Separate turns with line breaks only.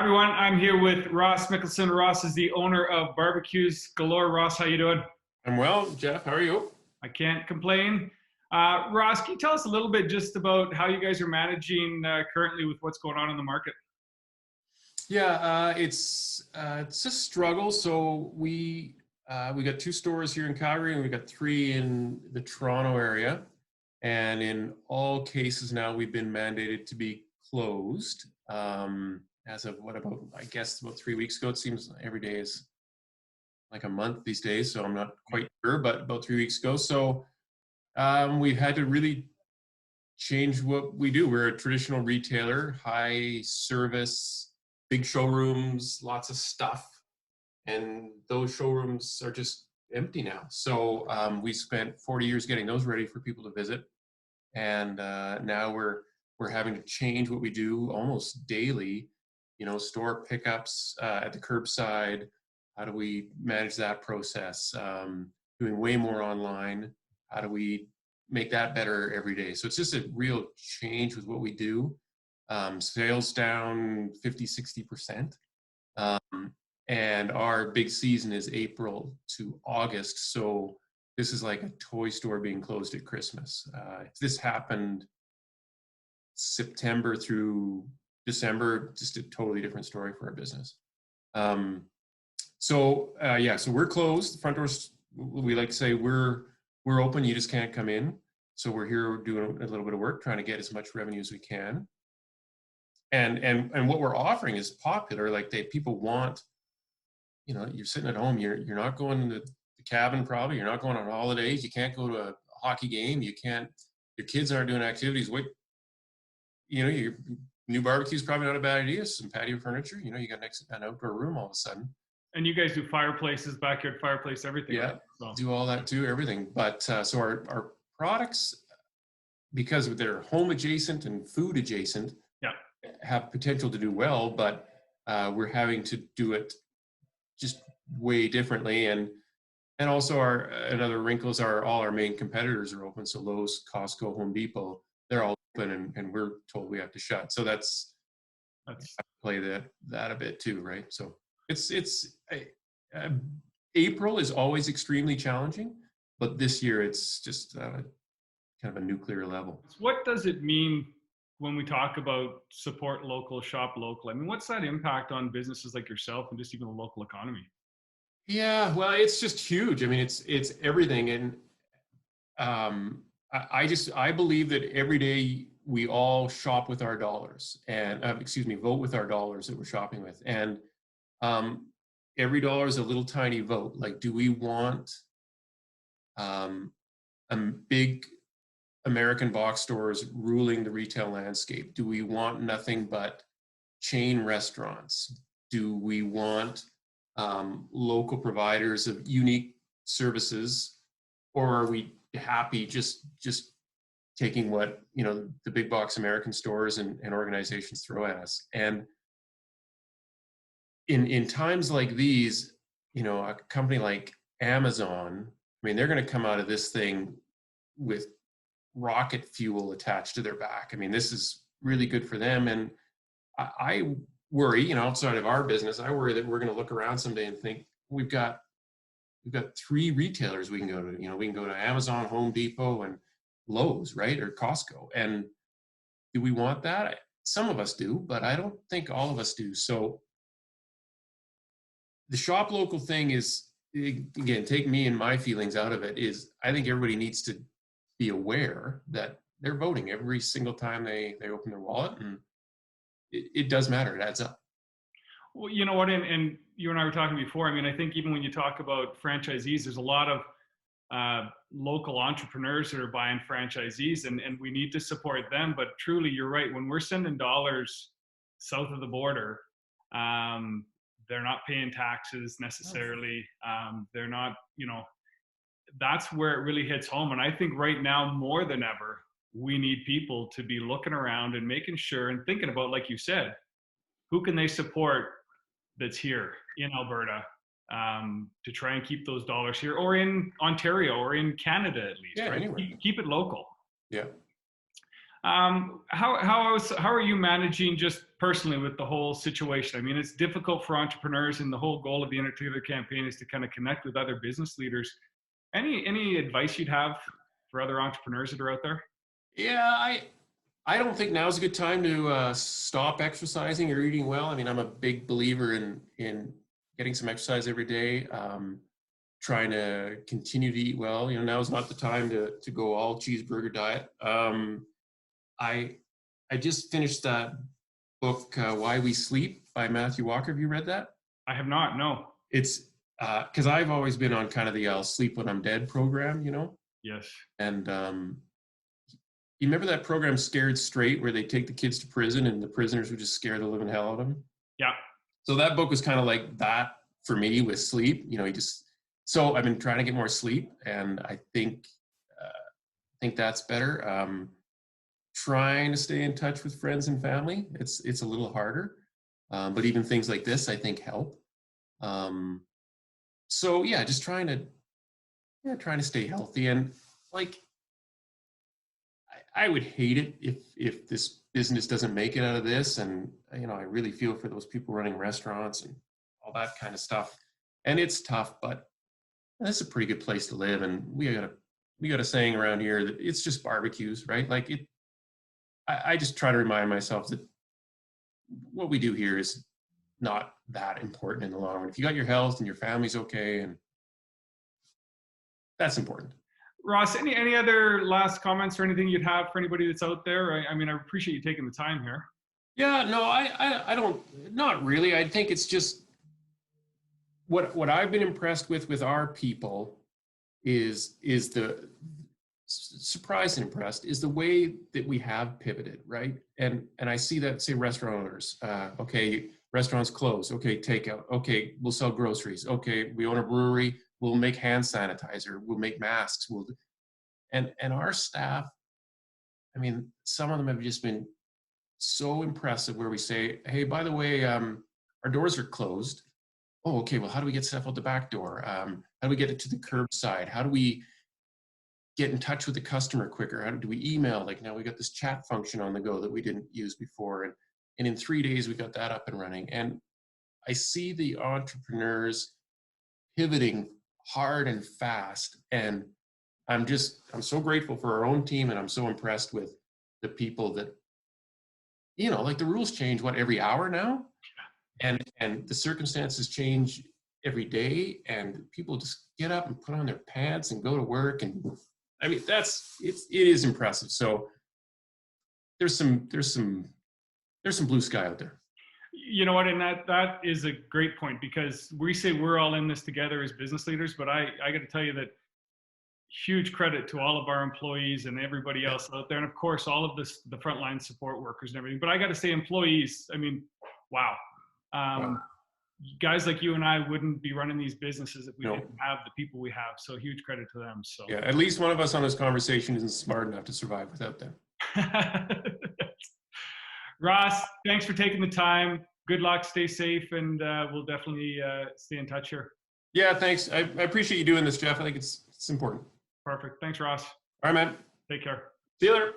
Everyone, I'm here with Ross Mikkelsen. Ross is the owner of Barbecues Galore. Ross, how you doing?
I'm well, Jeff. How are you?
I can't complain. Ross, can you tell us a little bit just about how you guys are managing currently with what's going on in the market?
Yeah, it's a struggle. So we got two stores here in Calgary, and we got three in the Toronto area. And in all cases now, we've been mandated to be closed. As of what about, I guess, about 3 weeks ago. It seems every day is like a month these days, so I'm not quite sure, but about 3 weeks ago. So we've had to really change what we do. We're a traditional retailer, high service, big showrooms, lots of stuff. And those showrooms are just empty now. So we spent 40 years getting those ready for people to visit. And now we're having to change what we do almost daily, store pickups at the curbside. How do we manage that process? Doing way more online. How do we make that better every day? So it's just a real change with what we do. Sales down 50-60%. And our big season is April to August. So this is like a toy store being closed at Christmas. If this happened September through December, just a totally different story for our business. So we're closed. The front doors, we like to say we're open, you just can't come in. So we're here doing a little bit of work, trying to get as much revenue as we can. And what we're offering is popular. Like people want, you're sitting at home, you're not going to the cabin probably, you're not going on holidays, you can't go to a hockey game, your kids aren't doing activities. Your new barbecue is probably not a bad idea. Some patio furniture, you got an outdoor room all of a sudden.
And you guys do fireplaces, backyard fireplace, everything.
Yeah,
right? So.
do all that too, everything. But so our products, because they're home adjacent and food adjacent,
yeah,
have potential to do well, but we're having to do it just way differently. And also another wrinkles are all our main competitors are open. So Lowe's, Costco, Home Depot, they're all open, and we're told we have to shut. So that's play that a bit too, right? So it's April is always extremely challenging, but this year it's just kind of a nuclear level.
What does it mean when we talk about support local, shop local? I mean, what's that impact on businesses like yourself and just even the local economy?
Yeah, well, it's just huge. I mean, it's everything. And I believe that every day we all shop with our dollars and vote with our dollars that we're shopping with. And every dollar is a little tiny vote. Like, do we want a big American box stores ruling the retail landscape? Do we want nothing but chain restaurants? Do we want local providers of unique services, or are we happy just taking what the big box American stores and organizations throw at us? And in times like these, a company like Amazon, I mean, they're going to come out of this thing with rocket fuel attached to their back. I mean, this is really good for them. And I worry, outside of our business, I worry that we're going to look around someday and think we've got three retailers we can go to. We can go to Amazon, Home Depot, and Lowe's, right? Or Costco. And do we want that? Some of us do, but I don't think all of us do. So the shop local thing is, again, take me and my feelings out of it, is I think everybody needs to be aware that they're voting every single time they open their wallet, and it does matter. It adds up.
Well, you know what, and you and I were talking before. I mean, I think even when you talk about franchisees, there's a lot of local entrepreneurs that are buying franchisees, and we need to support them. But truly, you're right. When we're sending dollars south of the border, they're not paying taxes necessarily. They're not, that's where it really hits home. And I think right now, more than ever, we need people to be looking around and making sure and thinking about, like you said, who can they support that's here in Alberta, to try and keep those dollars here, or in Ontario, or in Canada at least, right?
Anywhere.
Keep it local.
Yeah.
How are you managing just personally with the whole situation? I mean, it's difficult for entrepreneurs, and the whole goal of the Enter Together campaign is to kind of connect with other business leaders. Any advice you'd have for other entrepreneurs that are out there?
Yeah, I don't think now's a good time to stop exercising or eating well. I mean, I'm a big believer in getting some exercise every day. Trying to continue to eat well. You know, now's not the time to go all cheeseburger diet. I I just finished that book, Why We Sleep by Matthew Walker. Have you read that?
I have not. No.
It's because I've always been on kind of the I'll sleep when I'm dead program, you know?
Yes.
And you remember that program Scared Straight where they take the kids to prison and the prisoners would just scare the living hell out of them?
Yeah.
So that book was kind of like that for me with sleep. You know, so I've been trying to get more sleep and I think that's better. Trying to stay in touch with friends and family. It's a little harder. But even things like this, I think help. So yeah, just trying to stay healthy and like, I would hate it if this business doesn't make it out of this. And, you know, I really feel for those people running restaurants and all that kind of stuff. And it's tough, but this is a pretty good place to live. And we got a saying around here that it's just barbecues, right? Like I just try to remind myself that what we do here is not that important in the long run. If you got your health and your family's okay, and that's important.
Ross, any other last comments or anything you'd have for anybody that's out there? I mean, I appreciate you taking the time here.
Yeah, no, I don't, not really. I think it's just what I've been impressed with our people is the surprised and impressed is the way that we have pivoted, right? And I see that, say, restaurant owners, okay, restaurants close, okay, takeout, okay, we'll sell groceries, okay, we own a brewery, we'll make hand sanitizer, we'll make masks, and our staff, I mean, some of them have just been so impressive where we say, hey, by the way, our doors are closed. Oh, okay, well, how do we get stuff out the back door? How do we get it to the curbside? How do we get in touch with the customer quicker? How do we email? Like now we got this chat function on the go that we didn't use before. And in 3 days, we got that up and running. And I see the entrepreneurs pivoting hard and fast. And I'm so grateful for our own team. And I'm so impressed with the people that, you know, like the rules change, every hour now? And the circumstances change every day. And people just get up and put on their pants and go to work. And I mean, it is impressive. So there's some blue sky out there.
You know what, and that is a great point, because we say we're all in this together as business leaders, but I got to tell you that huge credit to all of our employees and everybody else out there, and of course all of the frontline support workers and everything. But I got to say, employees, I mean, wow. Guys like you and I wouldn't be running these businesses if we didn't have the people we have. So huge credit to them. So
yeah, at least one of us on this conversation isn't smart enough to survive without them.
Ross, thanks for taking the time. Good luck, stay safe, and we'll definitely stay in touch here.
Yeah, thanks. I appreciate you doing this, Jeff. I think it's important.
Perfect. Thanks, Ross.
All right, man.
Take care.
See you later.